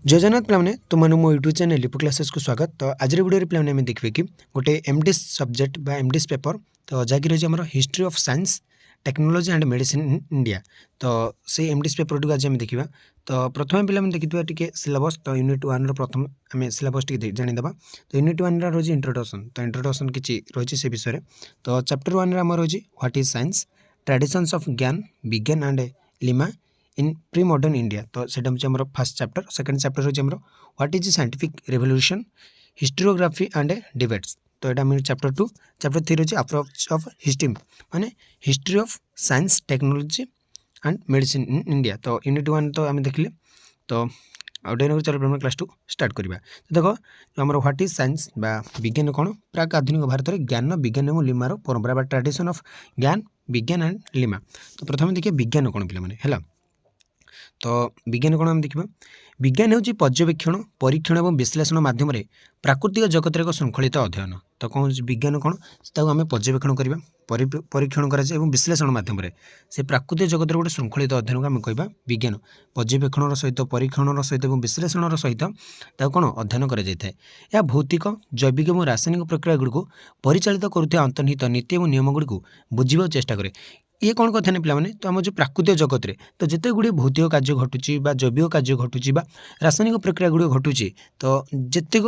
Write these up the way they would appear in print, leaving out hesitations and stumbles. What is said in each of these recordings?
जय जगन्नाथ पे तुम मो यूट्यूब चैनल लिपु क्लासेस को स्वागत। तो आज वीडियो पे आम देखिए कि गोटे एमडीएस सब्जेक्ट बा एमडीएस पेपर तो जहाँकि रही आम history of science technology and medicine in India. तो से एमडीएस पेपर टी आज आम देखा। तो प्रथम पे देखी टी सिलेबस तो यूनिट 1 प्रथम आम सिलेबस टी जानीदे। तो यूनिट 1 रही इंट्रोडक्शन। तो इंट्रोडक्शन किसी रही से विषय। तो चैप्टर 1 आम रही what is science traditions of ज्ञान विज्ञान and lima in pre modern India. तो सेटा हूँ फर्स्ट चैप्टर। सेकंड चैप्टर हूँ what is scientific revolution historiography and debates. तो यहाँ चैप्टर 2। चैप्टर 3 रही अप्रोच ऑफ हिस्ट्री माने history of science technology and medicine in India. तो यूनिट 1 तो आम देखिले। तो आउट चलो क्लास 2 स्टार्ट करवा। तो देखो जो आम व्हाट इज साइंस बा विज्ञान कौन प्राक आधुनिक भारत में ज्ञान विज्ञान और लिमार परंपरा बा ट्रेडिशन ऑफ ज्ञान विज्ञान एंड लिमा। तो प्रथम देखिए विज्ञान कौन पे है। तो विज्ञान कौन आम देखा। विज्ञान हूँ पर्यवेक्षण परीक्षण और विश्लेषण मध्यम प्राकृतिक जगत एक श्रृंखलित अध्ययन। तो कौन विज्ञान कौन आम पर्यवेक्षण करवा परीक्षण कर विश्लेषण मध्यम से प्राकृतिक जगत गोटे श्रृंखलित अध्ययन को आम कह विज्ञान पर्यवेक्षण सहित परीक्षण सहित और विश्लेषण सहित कौन अध्ययन कर भौतिक जैविक और रासायनिक प्रक्रिया गुड़िक परिचालित करुवा अंतर्निहित नीति और नियम गुड़िक बुझा चेष्टा करे। ये कौन कथा नहीं पे तो आम जो प्राकृतिक जगत रे तो जिते गुड़े भौतिक कार्य घटुची जैविक कार्य घटुची रासायनिक प्रक्रिया गुड़िक घटुची तो जितक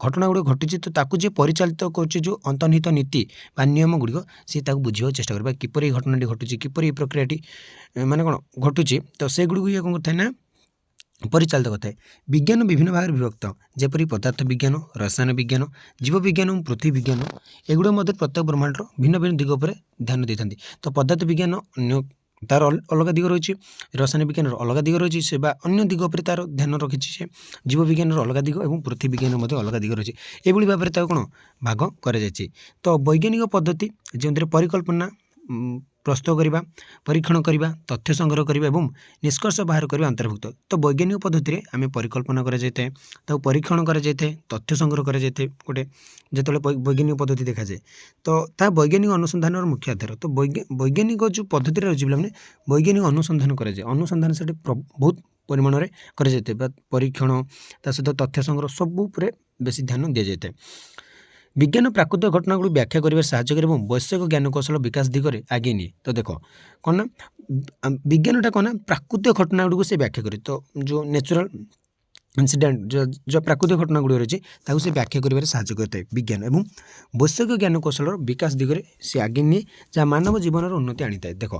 घटना गुड़िक घटुची तो ताकू जे परिचालित कर जो अंतर्निहित नीति बा नियम गुड़िक सी बुझा चेष्टा कर किपर घटना घटुची किपर प्रक्रिया माने कौन घटुची तो से गुड़ ये कौन करता है ना परिचालित करता है। विज्ञान विभिन्न भाग विभक्त जेपरी पदार्थ विज्ञान रसायन विज्ञान जीव विज्ञान और पृथ्वी विज्ञान एगुड़ मध्य प्रत्येक ब्रह्मांडर भिन्न भिन्न दिग पर ध्यान देता। तो पदार्थ विज्ञान अन्य तार अलग दिग रही है रसायन विज्ञान अलग दिग रही है अन्य दिग पर तार ध्यान रखी से जीव विज्ञान अलग दिग और पृथ्वी विज्ञान अलग दिग रही है ये भाव में कौन भाग कर। तो वैज्ञानिक पद्धति जो परिकल्पना प्रस्तुत करवा परीक्षण करवा तथ्य संग्रह करवा और निष्कर्ष बाहर करवा अंतर्भुक्त। तो वैज्ञानिक पद्धति आम परिकल्पना कर परीक्षण कर तथ्य संग्रह कर गोटे जो वैज्ञानिक पद्धति देखा जाए तो वैज्ञानिक अनुसंधान मुख्य आधार। तो वैज्ञानिक जो पद्धति रही है वैज्ञानिक अनुसंधान कर अनुसंधान से बहुत परिमाण में कर परीक्षण सहित तथ्य संग्रह सबू बेसी ध्यान दि जाए। विज्ञान प्राकृतिक घटना गुड़ व्याख्या कर साहाय्य कर वैषयिक ज्ञान कौशल विकास दिगरे आगे निए। तो देख कौन ना विज्ञानटा कौन ना प्राकृतिक घटना गुड़ से व्याख्या करे। तो जो नेचुरल इंसिडेंट जो प्राकृतिक घटना गुड़ रही है से व्याख्या कर साहाय्य करता है विज्ञान और वैषयिक ज्ञान कौशल विकास दिगरे से आगे निए जहाँ मानव जीवन उन्नति आनी था। देख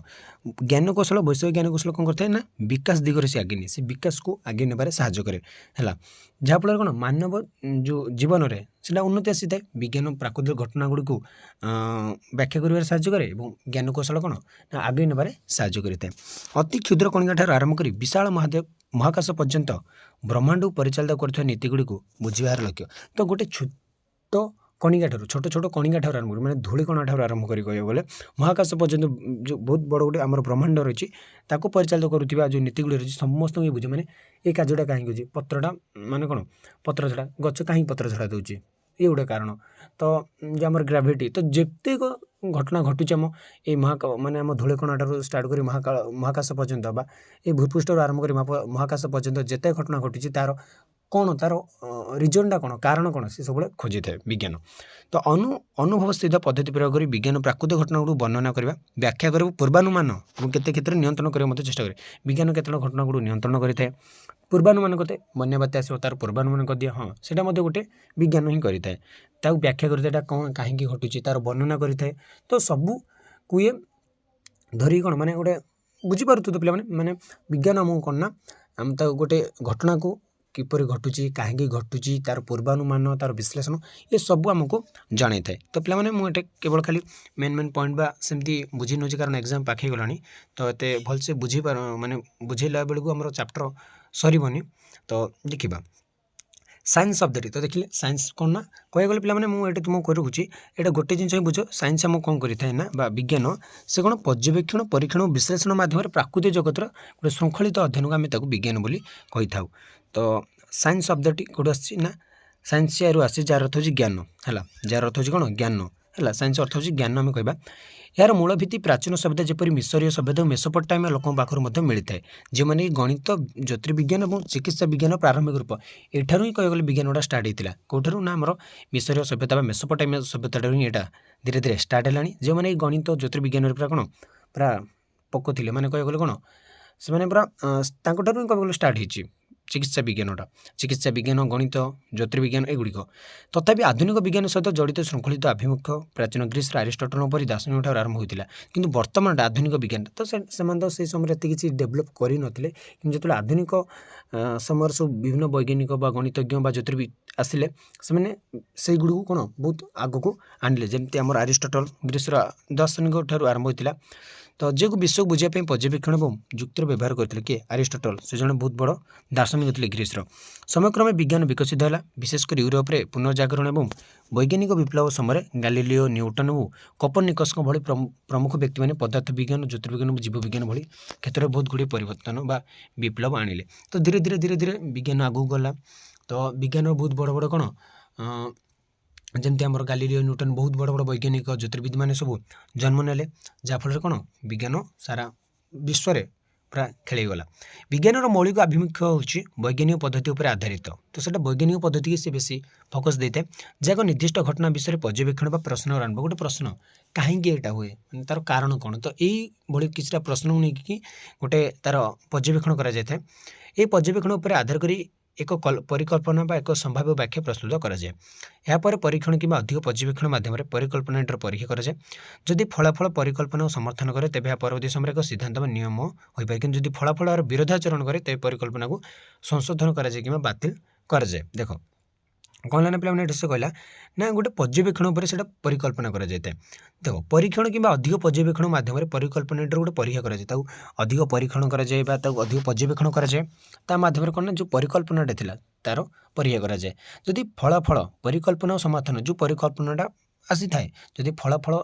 ज्ञान कौशल वैषयिक ज्ञान कौशल कौन करता है ना विकास दिगरे से आगे निए से विकास को आगे नेबार साहाय्य करे है जहाँफल कौन मानव जो जीवन में से उन्नति आसी था। विज्ञान प्राकृतिक घटना गुड़ी को व्याख्या कर साहाय्य करे और ज्ञान कौशल कौन ना आगे नेबार साहाय्य करता है। अति क्षुद्र कणिका ठार आरंभ कर विशाल महाकाश पर्यंत ब्रह्मांड परिचालित कर नीति गुड़ी को बुझार लक्ष्य। तो गोटे छोट कणिका ठार छोट छोट कणिका ठार आरंभ मैंने धूलिकणा ठार आरंभ कर बोले महाकाश पर्यंत जो बहुत बड़ गोटे आम ब्रह्मांड रही परिचालित करुवा जो नीति गुड़ी रही समस्त ये बुझे मैंने ये कार्यटा कहीं हो पत्रटा माने कौन पत्र झड़ा गच कहीं पत्र झड़ा दूसरी ये गोटे कारण। तो जो आम ग्राविटी तो जिते घटना घटुचे आम ये माने आम धूलिकणा ठार स्टार्ट कर महाकाश पर्यंत बा ये भूपृष्ठ आरंभ कर महाकाश पर्यंत जिते घटना घटुची तार कौन तार रिजनटा कौन कारण कौन से सब खोजी थाए विज्ञान। तो अनुभव स्थित पद्धति प्रयोग कर विज्ञान प्राकृतिक घटना गुड़ वर्णना करवा व्याख्या कर पूर्वानुमान और केते क्षेत्र नियंत्रण करने चेष्टा करे। विज्ञान केतन घटना गुड़ नियंत्रण करता है पूर्वानुमान करते बन्या बात्या आसो तार पूर्वानुमान कर दिया हाँ से गोटे विज्ञान ही करें व्याख्या करता कौन कहीं घटुची तार वर्णना करें। तो सबू को ये धरिक कौन माने गोटे बुझीपार तो पे मैंने विज्ञान आमको कौन ना आम गोटे घटना को किपर घटुची कहीं घटुची तार पूर्वानुमान तार विश्लेषण ये सब आमको जन था। तो पे मुझे केवल खाली मेन पॉइंट बा सेमती बुझी नौचे कारण एग्जाम पाखे गलानी तो ये भलसे बुझी माने बुझेला बेलू आम चैप्टर सरबनी। तो देखा साइंस सब्जेक्ट तो देखिए साइंस कौन ना कह गले पे मुझे तुमको करुच्छी ये गोटे जिन बुझ साइंस आम कौन करें ना बा विज्ञान से कौन पर्यवेक्षण परीक्षण और विश्लेषण माध्यम प्राकृतिक जगतर गोटे श्रृंखलित अध्ययन को आम विज्ञान बोली कही था। तो साइंस सब्जेक्ट कौट आसी ना साइंस यार आसी जार अर्थ हो ज्ञान है जार अर्थ हो कौन ज्ञान है साइंस अर्थ हूँ ज्ञान आम कह यार मूल भित्ति प्राचीन सभ्यता जपरी मिसरीय सभ्यता और मेसोपोटामिया लोकों पाखर मिलता है जो मैंने गणित ज्योतिर्विज्ञान और चिकित्सा विज्ञान प्रारंभिक रूप एठार ही कहगले विज्ञान गुड़ा स्टार्ट होता कौठार ना आम मिसरीय सभ्यता मेसोपोटामिया सभ्यता ही यहाँ धीरे धीरे स्टार्ट है जो मैंने गणित ज्योतिर्विज्ञान पूरा कौन पूरा पक्को थे मैंने कहगले कौन से पूरा तांठार ही कहगले स्टार्ट होती चिकित्सा विज्ञान गणित ज्योतिर्विज्ञान एगुड़िक तथापि आधुनिक विज्ञान सहित जड़ित श्रृंखलित आभिमुख्य प्राचीन ग्रीस आरिस्टोटल पर दार्शनिक आरंभ होता कि बर्तमान आधुनिक विज्ञान तो से समय एत किसी डेभलप कर नथिले कि जो आधुनिक समय सब विभिन्न वैज्ञानिक गणितज्ञ ज्योतिर्विद आसिले से गुड़ कौन बहुत आग को आणले जमी आम आरिस्टोटल ग्रीस दार्शनिक ठार आरंभ होता तो जे को विश्व बुझापी पर्यवेक्षण और युक्तर व्यवहार करते किए आरिस्टोटल से जड़े बहुत बड़ दार्शनिक थे ग्रीस समयक्रमे विज्ञान विकसित है विशेषकर यूरोप में पुनर्जागरण और वैज्ञानिक विप्लव समय गैलीलियो न्यूटन और कोपर्निकस भली प्रमुख व्यक्ति मैंने पदार्थ विज्ञान ज्योतिर्विज्ञान और जीव विज्ञान भली क्षेत्र में बहुत गुड़े परिवर्तन बा विप्लव आणिले तो धीरे धीरे धीरे धीरे विज्ञान आगू गला तो विज्ञान बहुत बड़ बड़ कौन जमती आम गैलीलियो न्यूटन बहुत बड़ बड़ वैज्ञानिक ज्योतिर्विद मैंने सब जन्म नेले जहाँफल कौन विज्ञान सारा विश्व पूरा खेलगला विज्ञान मौलिक आभिमुख्य हूँ वैज्ञानिक पद्धति पर आधारित तो सर वैज्ञानिक पद्धति की सी बेसी फोकस देते जहाँ निर्दिष्ट घटना विषय पर्यवेक्षण प्रश्न आरंभ गोटे प्रश्न कहीं यहाँ हुए तार कारण कौन तो यही किसी प्रश्न को लेकिन गोटे तार पर्यवेक्षण कर पर्यवेक्षण पर आधार कर एक परिकल्पना बा एक संभाव्य व्याख्या प्रस्तुत कराए यापर परीक्षण कि अधिक पर्यवेक्षण मध्यम परिकल्पनाटर परीक्षा कराए जदि फलाफल परिकल्पना को समर्थन करे तेज परवर्ती समय एक सिद्धांत नियम हो पाए कि जब फलाफल विरोधाचरण करे तेज परिकल्पना को संशोधन कराए कि बातिल कराए देख कहला ना पे से कहला ना गोटे पर्यवेक्षण पर से परिकल्पना कराए देख परीक्षण कि अधिक पर्यवेक्षण मध्यम परिकल्पना गोटे परीक्षा कराए अधिक परीक्षण कराए अधिक पर्यवेक्षण कराए मध्यम कौन जो परिकल्पनाटा था तार परीक्षा कराए जदि फलाफल परिकल्पना समर्थन जो परिकल्पनाटा आसी थाए जदि फलाफल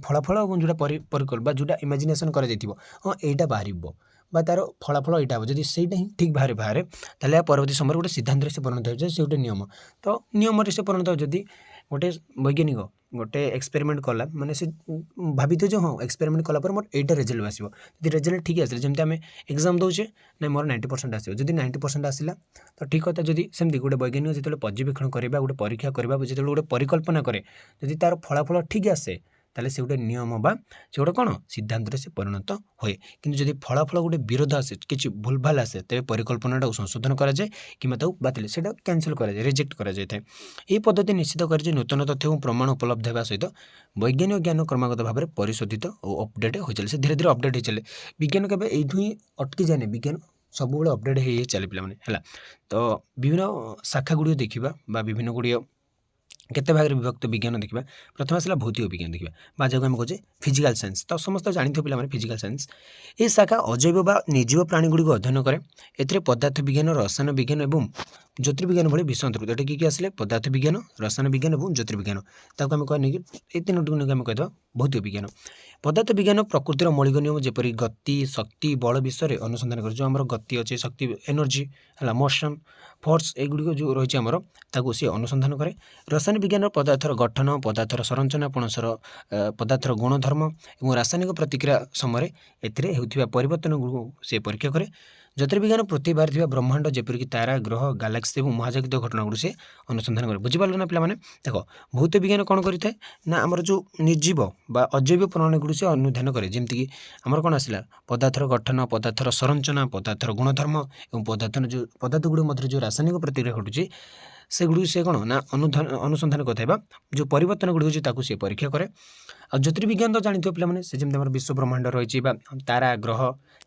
फलाफल जोटा परिकल्पना जोटा इमेजिनेशन कर हाँ यहाँ बाहर बा तार फलाफल यहाँ हम जब से ठीक बाहर बाहर ताले परवर्ती समय गोटे सिद्धांत से परिणत हो से गोटे नियम तो नियम से परिणत हो जदि गोटे वैज्ञानिक गोटे एक्सपेरिमेंट कला माने से भाभी जो हाँ एक्सपेरिमेंट कला मोर एटा रिजल्ट आसो जब रिजल्ट ठीक आसे जमी आम एग्जाम दौचे ना मोर 90% आसो जब 90% आसला तो ठीक कथा जदि सेमती गोटे वैज्ञानिक जो पर्यवेक्षण करवा गोटे परीक्षा करवा जो गोटे परिकल्पना करे जदि तार फलाफल ठीक आसे ताले से गोटे नियम बा से गोटे कौन सिद्धांत से परिणत हुए कि जब फलाफल गोटे विरोध आसे कि भूल भाल आसे तेज परिकल्पनाटा संशोधन कराए कि बातिल से कैंसल कराए रिजेक्ट कराए यह पद्धति निश्चित कर नूतन तथ्य और प्रमाण उपलब्ध होगा सहित वैज्ञानिक ज्ञान क्रमागत भाव में परिशोधित और अपडेट हो चले से धीरे धीरे अपडेट हो चले विज्ञान केवल यू ही अटकी जाए विज्ञान सब अपडेट हो चले पे तो विभिन्न शाखा गुड़ देखा विभिन्न गुड़िया केते भाग विभक्त विज्ञान देखा प्रथम आसला भौतिक विज्ञान देखा बा जगह आम कहे फिजिकल साइंस तो समस्त जानते पे फिजिकल साइंस ये शाखा अजैव बा निर्जीव प्राणी गुड़ी अध्ययन करे ए पदार्थ विज्ञान रसायन विज्ञान और ज्योतिर्विज्ञान भली विषय अंतर्गत ये किए आसिले पदार्थ विज्ञान रसायन विज्ञान और ज्योतिर्विज्ञान ताको आम कहने कि तीनोटी आम कहीदेवा भौतिक विज्ञान पदार्थ विज्ञान प्रकृतिर मौलिक नियम जपरी गति शक्ति बल विषय अनुसंधान कर जो आम गति अच्छे शक्ति एनर्जी है मोशन फोर्स एगुड़िक जो रही आमर ताकू सी अनुसंधान करे रसायन विज्ञान पदार्थर गठन पदार्थर संरचना पणसर पदार्थर गुणधर्म और रासायनिक प्रतिक्रिया समय एवं परिवर्तन गुड़ से परीक्षा करे ज्योतिर्विज्ञान पृथ्वी बाहर ब्रह्मांड जपरिक तारा ग्रह गैलेक्सी और महाजागतिक घटना गुड़ से अनुसंधान करे बुझीपार ना पे देख भौतिक विज्ञान कौन करें ना आमर जो निर्जीव बा अजैव प्रणाली गुड़ से अनुधान करे जमीक आमर कौन आसला पदार्थर गठन पदार्थर संरचना पदार्थर गुणधर्म और पदार्थ गुड़ मध्य जो रासायनिक प्रतिक्रिया घटुची से गुड़ से कौन ना अनुसंधान करता जो परिवर्तन गुड़ हो सी परीक्षा करे आ ज्योतिर्विज्ञान तो जानते पे से जमी विश्व ब्रह्मांड रही तारा ग्रह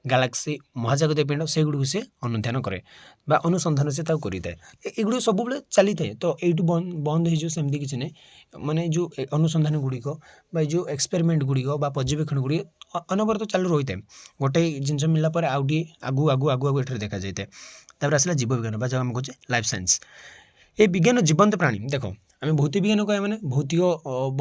गैलेक्सी महाजागतिक पिंड से गुड़ से अनुधान करे अनुसंधान से करें एगुड़ सब चली था तो यू बंद हो सेमती किसी ना माने जो अनुसंधान गुड़िक जो एक्सपेरिमेंट गुड़िक पर्यवेक्षण गुड़ी अनवरत चालू रही है गोटे जिनस मिलला आगे आगू आगू आगू आगू ये देखा जाए तापर आसला जीव विज्ञान बा आम कहे लाइफ साइंस ये विज्ञान जीवंत प्राणी देख आम भौतिक विज्ञान कह मैंने भौतिक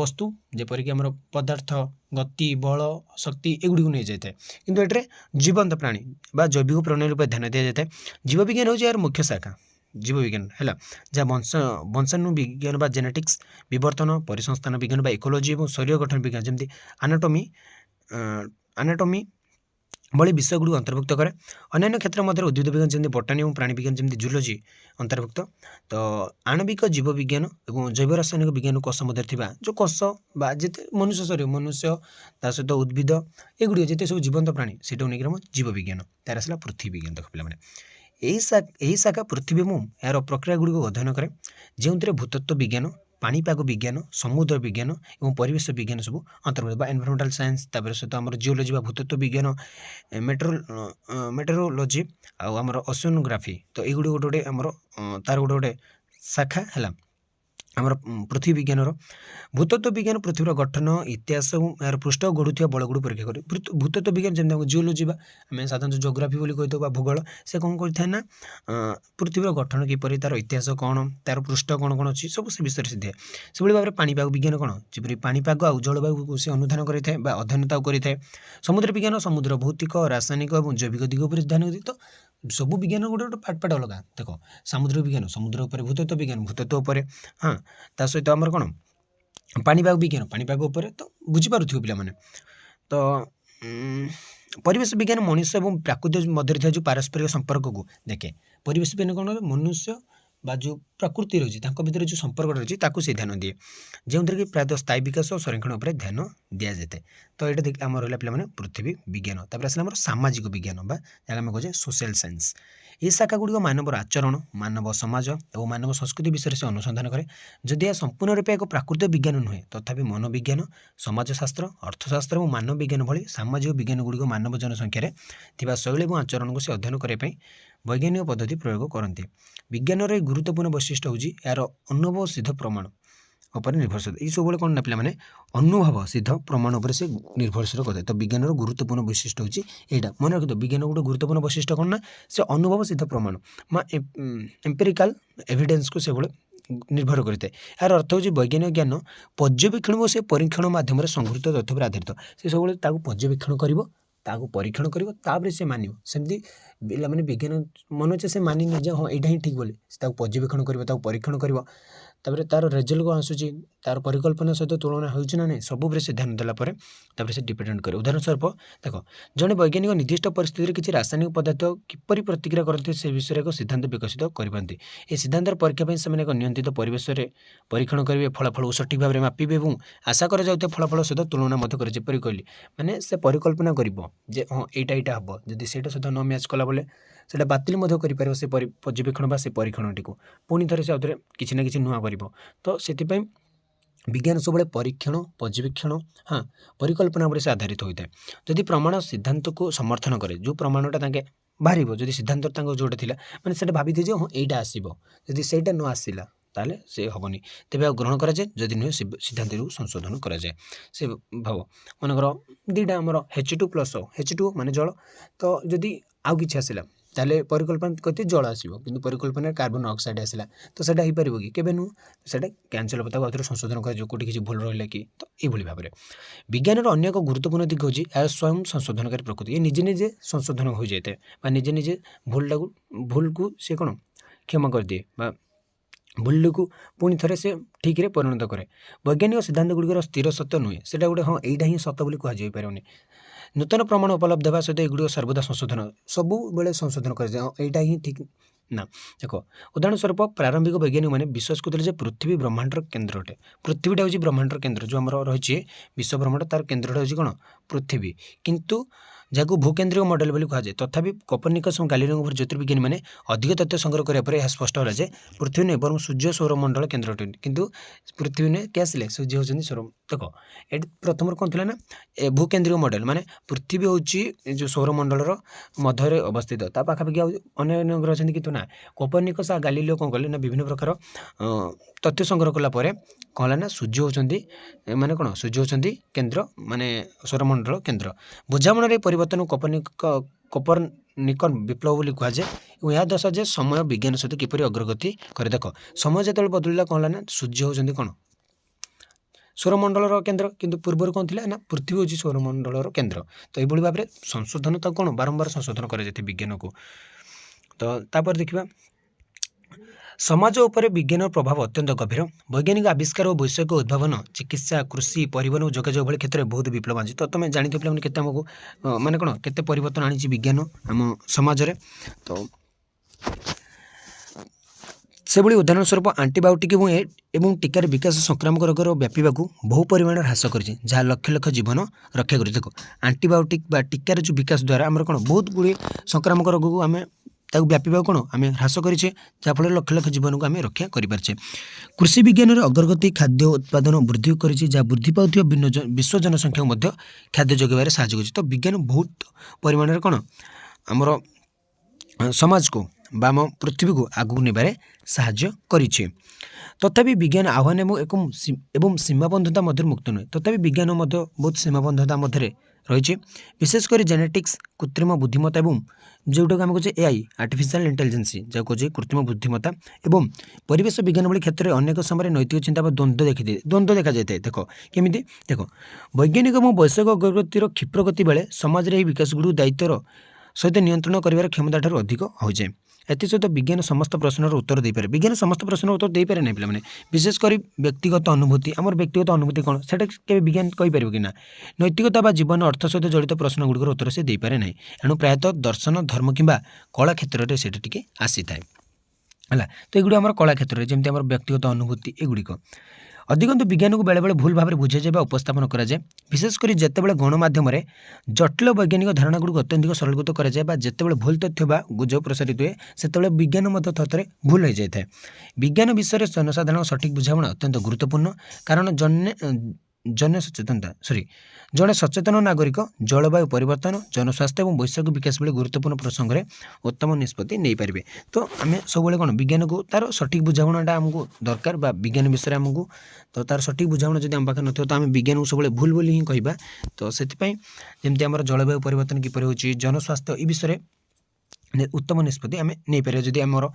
वस्तु जेपरिक आम पदार्थ गति बल शक्ति एगुड़ी को नहीं जाए कि जीवंत प्राणी बा जैविक प्रणाली पर ध्यान दि जाए जीव विज्ञान हूँ यार मुख्य शाखा जीवविज्ञान है जहाँ वंशाणु विज्ञान बा जेनेटिक्स विवर्तन परिसंस्थान विज्ञान बा इकोलोजी और शरीर गठन विज्ञान जमी आनाटोमी भली विषयगुड़ अंतर्भुक्त करे। अन्य क्षेत्र मध्य उद्भिद विज्ञान जमी बटानी और प्राणी विज्ञान जमी जूलोजी अंतर्भुक्त। तो आणविक जीव विज्ञान और जैव रासायनिक विज्ञान कोष मध्य जो कोष बा जिते मनुष्य शरीर मनुष्य ता सहित उद्भिद एगुड़ जिते सब जीवंत प्राणी से जीव विज्ञान तार आसला पृथ्वी विज्ञान। देख पे यही शाखा पृथ्वी और यार प्रक्रिया गुड़ी अध्ययन करे जो भूतत्व विज्ञान पाणीपाग विज्ञान समुद्र विज्ञान और परिवेश विज्ञान सब अंतर्गत एनवायरमेंटल साइंस तापर सहित आम जियोलॉजी बा भूतत्व विज्ञान मेटेरोलॉजी आमर ओशियोनोग्राफी। तो ये गोटे गोटे आमर तार गोटे गोटे शाखा है आमर पृथ्वी विज्ञान भूतत्व विज्ञान पृथ्वीर गठन इतिहास और यार पृष्ठ गढ़ुवा बलगुड़ परीक्षा करे। भूतत्व विज्ञान जमी जियोलॉजी बा आम साधारण जोग्राफी बोली कही बा भूगोल से कौन करता ना पृथ्वीर गठन किपर तार इतिहास कौन तार पृष्ठ कौन कौन अच्छी सब से विषय से दिए से भाव में पाणीपाग विज्ञान कौन जपरी पाणीपाग आ जलवायु को से अनुधान करता है अध्ययन करें। समुद्र विज्ञान समुद्र भौतिक रासायनिक और जैविक दिग पर ध्यान दी। तो सबू विज्ञान गोटे गोटे पार्ट पार्ट अलग देख समुद्र विज्ञान समुद्र उपर भूतत्व विज्ञान भूतत्व उपर हाँ ता सहित आमर कौन पाणीपाग विज्ञान पाणीपाग उपर। तो बुझीपार पिला माने। तो परिवेश विज्ञान मनुष्य और प्राकृतिक मध्य जो पारस्परिक संपर्क को देखे। परिवेश विज्ञान कौन मनुष्य बा जो प्रकृति रही भितर जो संपर्क रही से ध्यान दिए जो कि प्रायतः स्थायी विकास और संरक्षण उपर ध्यान दि जाए। तो ये देख आम रहा पे पृथ्वी विज्ञान तापर आसला सामाजिक विज्ञान बा जहाँ कहे सोशल साइंस। ये शाखा गुड़िक मानव आचरण मानव समाज और मानव संस्कृति विषय से अनुसंधान करे। जदि यह संपूर्ण रूप एक प्राकृतिक विज्ञान नुहे तथापि मनोविज्ञान समाजशास्त्र अर्थशास्त्र और मानव विज्ञान भली सामाजिक विज्ञान गुड़िक मानव जनसंख्यार शैली और आचरण को से अध्ययन करने वैज्ञानिक पद्धति प्रयोग करते। विज्ञान एक गुरुत्वपूर्ण वैशिष्ट्य हूँ यार अनुभव सिद्ध प्रमाण उपर निर्भरशील। ये सब कौन ना पे अनुभव सिद्ध प्रमाण उपर से निर्भरशील करते। तो विज्ञान गुरुत्वपूर्ण वैशिष्ट्य हूँ यहाँ मन रखी। विज्ञान गोटे गुरुत्वपूर्ण वैशिष्ट्य कौन ना से अनुभव सिद्ध प्रमाण एम्पेरिकल एविडेंस को से निर्भर करते। यार अर्थ हूँ वैज्ञानिक ज्ञान पर्यवेक्षण और से परीक्षण मध्यम संगृहीत तथ्य पर आधारित। से सब पर्यवेक्षण कर परीक्षण कर से मान सेमती पिला माने विज्ञान मन अच्छे से मानि जे हाँ यहाँ ही ठीक बोले पर्यवेक्षण कर परीक्षण कर तार रेजल्ट कौन आसूँ तार परिकल्पना सहित तुलना होना नहीं सब से ध्यान देला से डिपेंडेंट करे। उदाहरण स्वरूप देख जड़े वैज्ञानिक निर्दिष्ट परिस्थिति किसी रासायनिक पदार्थ किपरि प्रतिक्रिया करते से विषय एक सिद्धांत विकसित करते। ये सिद्धांत परीक्षा से एक नियंत्रित परिवेश में परीक्षण करेंगे फलाफल सठिक भाव में मापिबे और आशा कर फलाफल सहित तुलना कर जपरी कहली माने से परिकल्पना कर हाँ यहाँ हम जदि से सहित न मैच कला बेले से बातिल कर से पर्यवेक्षण बा से परीक्षण टी पुणी थे से आउे किसी ना कि नुआ कर। तो से विज्ञान सब परीक्षण पर्यवेक्षण हाँ परिकल्पना पर से आधारित होता है। जदि प्रमाण सिद्धांत को समर्थन करे जो प्रमाणटा बाहर जदि सिद्धांत जोटा थी मैंने से भाभी जे हाँ यहाँ आसो जदि सेटा न आसला ताले से हेनी तेज ग्रहण कराए जदि नुहे सिद्धांत संशोधन कराए। से भाव मनकर दुईटा आमर H2+ H2 माने जल। तो जदि आउ कि आसला ताले परिकल्पना करते जल आसो कि परिकल्पना कार्बन ऑक्साइड आसला तो सेटा हो पार कि केबे नु से कैंसल होता आउे संशोधन कर जो किसी भूल रहा कि। तो ये भाव में विज्ञान अन्य एक गुरुत्वपूर्ण दिग हूँ यह स्वयं संशोधनकारी प्रकृति। ये निजे निजे संशोधन हो जाए निजे निजे भूल को सी कौन क्षमा कर दिए भूल को पुणी थे से ठीक रे परिणत करे। वैज्ञानिक सिद्धांत गुड़िकर स्थिर सत्य नुहे से गोटे हाँ यहाँ ही सत बोली कहुनी। नूतन प्रमाण उपलब्ध होगा सहित एगुड़ सर्वदा संशोधन सबू बेले संशोधन कर यहाँ ही ठीक ना। देख उदाहरण स्वरूप प्रारंभिक वैज्ञानिक मैंने विश्वास करते पृथ्वी ब्रह्मांडर केन्द्र अटे। पृथ्वीटा हूँ ब्रह्मांडर केन्द्र जो आम रही विश्व ब्रह्मांड तार केन्द्रटा हूँ कौन पृथ्वी किंतु जहाँ भूकेन्द्रीय मॉडल बोली कहुए। तथापि कोपर्निकस और गालिलियो ज्योतिर्विज्ञानी मैंने अधिक तथ्य संग्रह करने यह स्पष्ट होला जे पृथ्वी नहीं बरं सूर्य सौरमंडल केन्द्र अटे किंतु पृथ्वी ने क्या आसिले सूर्य होती सौर। देख ये प्रथम कौन थी ना भूकेन्द्रीय मॉडल माने पृथ्वी हूँ जो सौरमंडलर मध्य अवस्थित ता पाखापाखि अन्य ग्रह अच्छे किंतु ना कोपर्निकस और गालिलियो कौन कले ना विभिन्न प्रकार तथ्य संग्रह कलापर कौन है ना सूर्य होती माने कौन सूर्य होती केन्द्र माने सौरमंडल केन्द्र। बुझामणार परिवर्तन कोपर्निकन विप्लव बोली कहुए और यह दर्शा जे समय विज्ञान सहित किपरि अग्रगति करे। देख समय जो बदलला कौन है ना सूर्य होती कौन सौरमंडलर केन्द्र किंतु पूर्वर कौन थी ना पृथ्वी हूँ सौरमंडलर केन्द्र। तो ये भाव में संशोधन तो कौन बारंबार संशोधन कर विज्ञान को। तो तापर देखा समाज उपर विज्ञान प्रभाव अत्यंत गभीर। वैज्ञानिक आविष्कार और वैषयिक उद्भावन चिकित्सा कृषि परिवहन और जोगाजोग भली क्षेत्र में बहुत विप्लव आनी। तो तुम जानते पे केते हमको माने कौन केते परिवर्तन आनी विज्ञान आम समाज रे। तो से भली उदाहरण स्वरूप आंटीबायोटिक एवं टीकार विकास संक्रामक रोगर व्यापीवाक बहु परिमाण ह्रास कर जहाँ लक्ष लक्ष जीवन रक्षा कर। देख आंटीबायोटिक बा टीकार जो विकास द्वारा आम कौन बहुत गुड़ी संक्रामक रोग को आम व्यापीवा कौन आम ह्रास करे जहाँफल लक्ष लक्ष जीवन को आम रक्षा करें। कृषि विज्ञान अग्रगति खाद्य उत्पादन वृद्धि कर वृद्धि पाउथिबा विश्व जनसंख्या को खाद्य जोगाइबार साहाय्य कर। तो विज्ञान बहुत परिमाण कौन आमर समाज को बा आम पृथ्वी को आगू नेबारे साहाय्य करिछि। तथापि विज्ञान आह्वान एवं सीमाबद्धता मध्य मुक्त नुहे। तथापि विज्ञान बहुत सीमाबद्धता मध्य रही विशेषकर जेनेटिक्स कृत्रिम बुद्धिमत्ता एवं जोटा आम कहे एआई आर्टिफिशियल इंटेलिजेंस जहाँ कहे कृत्रिम बुद्धिमत्ता एवं परिवेश विज्ञान भली क्षेत्र में अनेक समय नैतिक चिंता द्वंद्व देखा जाए। देख केमी देख वैज्ञानिक और वैषयिक अग्रगतिर क्षिप्र गति बेले समाज में विकास गुड़ दायित्वर सहित नियंत्रण कर क्षमता ठार अधिक हो जाए। एसत विज्ञान समस्त प्रश्नर उत्तर दे पारे। विज्ञान समस्त प्रश्न उत्तर दे पारे ना पे विशेषकर व्यक्तिगत अनुभूति आम व्यक्तिगत अनुभूति कौन से विज्ञान कहीपर कि ना नैतिकता बा जीवन अर्थ सहित जड़ित प्रश्न गुड़िकर उत्तर से दे पारे ना। एणु प्रायतः दर्शन धर्म किंबा कला क्षेत्र में सेटा टिके आसी थाए है। तो ये आम कला क्षेत्र में जमी व्यक्तिगत अनुभूति एगुड़िक अधिकंतु विज्ञान को बेले बेले भूल भाव में बुझाई उपस्थापन कराए। विशेषकर जितेबाला गणमाध्यम जटिल वैज्ञानिक धारणा गुड़ अत्यंत सरलीकृत कराए जितेबाला भूल तथ्य बा गुजब प्रसारित हुए से विज्ञान थे भूल हो जाए। विज्ञान विषय जनसाधारण सठिक बुझाणा अत्यंत गुरुत्वपूर्ण कारण जड़े सचेतन नागरिक जलवायु परिवर्तन जनस्वास्थ्य और वैश्विक विकास भली गुरुत्वपूर्ण प्रसंग में उत्तम निष्पत्ति नहीं पारे। तो आम सब कौन विज्ञान को तार सठिक बुझाणा आमको दरकार बा विज्ञान विषय आमको तो तार सठिक बुझाणा जब आम पाखे न तो आम विज्ञान को सब भूल बोली ही कहवा। तो से जमी आम जलवायु परिवर्तन किपर हो जनस्वास्थ्य ये विषय उत्तम निष्पत्ति आम नहीं पारे जदि आमर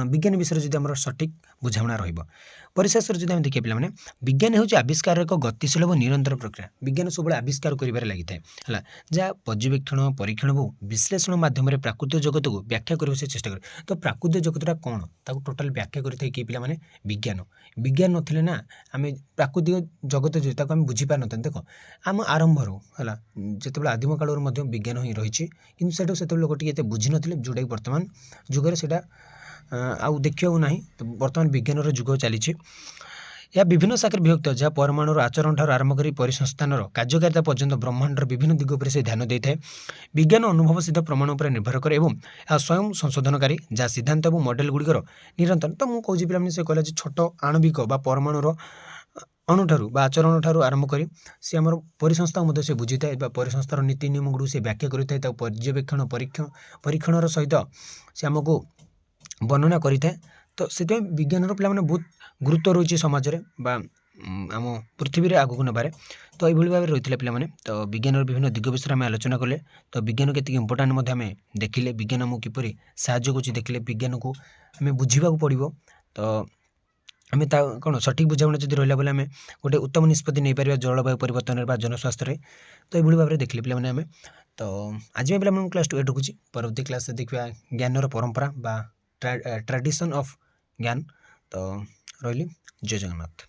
विज्ञान विषय जदि आम सठिक बुझाणा परिशेष जब आम देखिए पे विज्ञान हूँ आविष्कार एक गतिशील और निरंतर प्रक्रिया। विज्ञान सब आविष्कार कर लगी है जहाँ पर्यवेक्षण परीक्षण और विश्लेषण माध्यम प्राकृतिक जगत को व्याख्या करने से चेष्टा करे। तो प्राकृतिक जगतटा कौन ताको टोटाल व्याख्या करते किए पे विज्ञान विज्ञान नथिले ना आम प्राकृतिक जगत जो आम बुझीपार न। देख आम आरंभ है जिते आदिम काल विज्ञान ही रही कि लोक टे बुझी नथिले जोटा कि वर्तमान जुगे से आउ देखा ना। तो बर्तमान विज्ञान जुग चली यह विभिन्न शाखा विभक्त जहाँ परमाणु आचरण ठार आरंभ कर परिसंस्थान कार्यकारिता पर्यंत ब्रह्मांडर विभिन्न दिग पर से ध्यान देता है। विज्ञान अनुभव सिद्ध प्रमाण पर निर्भर करे और यह स्वयं संशोधनकारी जहाँ सिद्धांत और मॉडल गुड़िकर निरंतर। तो मुझे पे से कहला छोट आणविक पराणुर अणुठारू आचरण ठारू आरंभ कर सी आम परिसंस्था से बुझी था परिसंस्थार नीति नियम गुड़ से व्याख्या करता है पर्यवेक्षण परीक्षण सहित से आमको वर्णना करें। तो से विज्ञान पे बहुत गुरुत्व रही समाज में आम पृथ्वी में आगू नबार। तो ये भाव रही पे तो विज्ञान विभिन्न दिग विषय में आलोचना कले। तो विज्ञान के इंपोर्टाट आम देखिले विज्ञान आमको किपरि साहाय्य कर देखिले विज्ञान को आम बुझा पड़ो। तो आम कौन सठिक बुझाणा जब रहा बेले आम गोटे उत्तम निष्पत्ति नहीं पार जलवायु परिवर्तन जनस्वास्थ्य। तो ये भाव में देखिले पे आम। तो आज पे क्लास 2 रखुच्छी परवर्ती क्लास देखा ज्ञान परंपरा बा ट्रेडिशन ऑफ ज्ञान। तो रही जय जगन्नाथ।